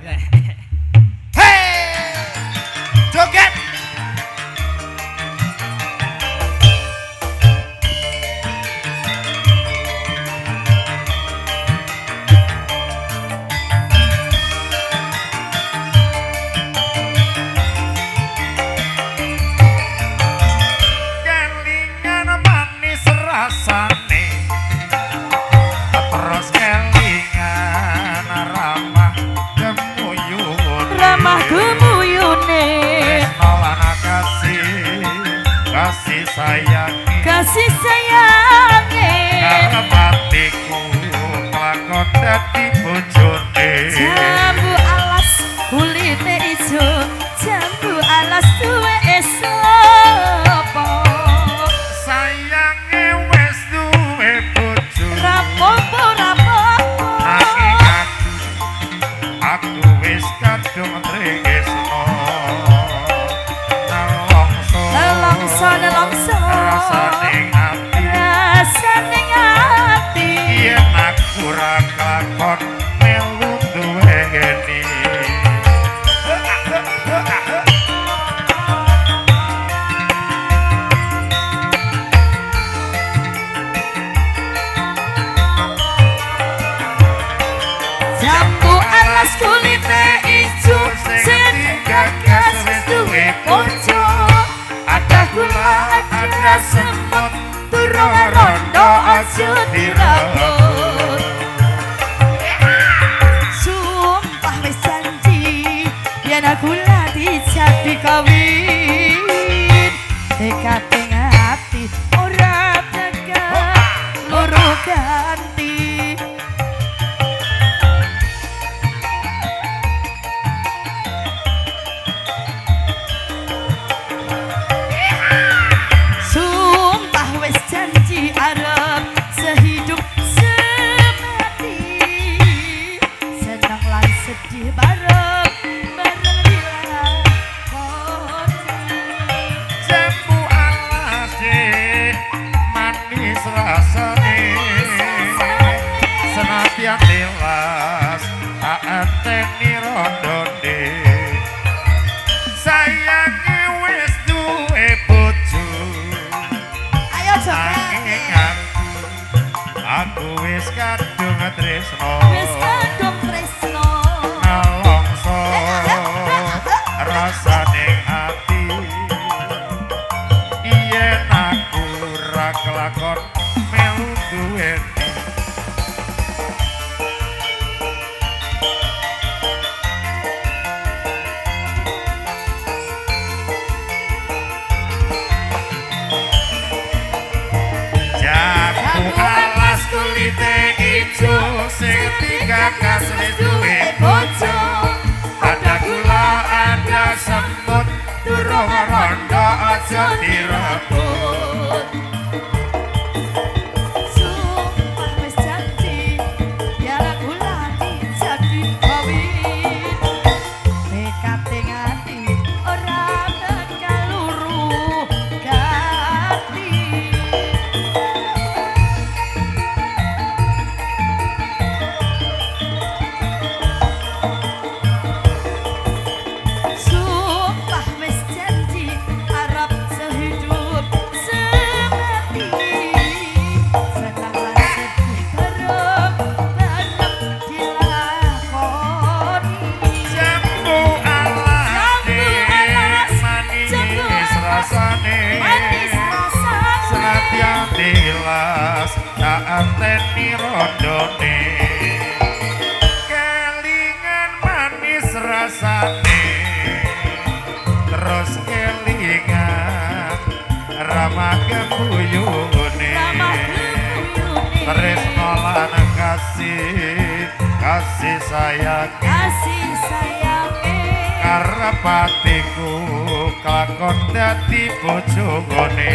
Hei! Joget! Kelingan manis rasane terus kelingan ramah gemuyune nolana kasih sayangi karena batiku kelakon dadi bojone jambu alas kulite ijo jambu alas duwe esopo sayange wis duwe bojo rapopo nanging aku wis kadung tresno nelongso rasane ati yen aku ra kelakon melu duwe geni jambu alas kulite ijo sing gagas duwe bojo ada gula ada semut turun rondo aja dirabut sumpah wis janji yen aku lagi jadi kawin dekat hati ora tekan loro ganti sumpah wis janji arep sehidup semati senang lan sedih bareng dilakoni jambu alase manis rasane senadyan telas tak anteni rondone sayange wis duwe bojo ayo nanging joget aku wis kadung tresno wis kadung tresno nalongso rasane ati yen aku ra kelakon melu duweni jambu alas kulite ijo sing gagas wis duwe bojo ada gula ada semut durung rondo aja direbut sumpah wis janji yen aku lagi jadi kawin dekate ngati ora bakal luru ganti sumpah wis janji arep sehidup semati senang lan sedih bareng dilakoni jambu alase manis rasane manis rasane senadyan telas tak anteni rondone kelingan manis rasane terus kelingan ramah gembuyune tresno lan kasih sayangi kasih sayange karep atiku kelakon dadi bojone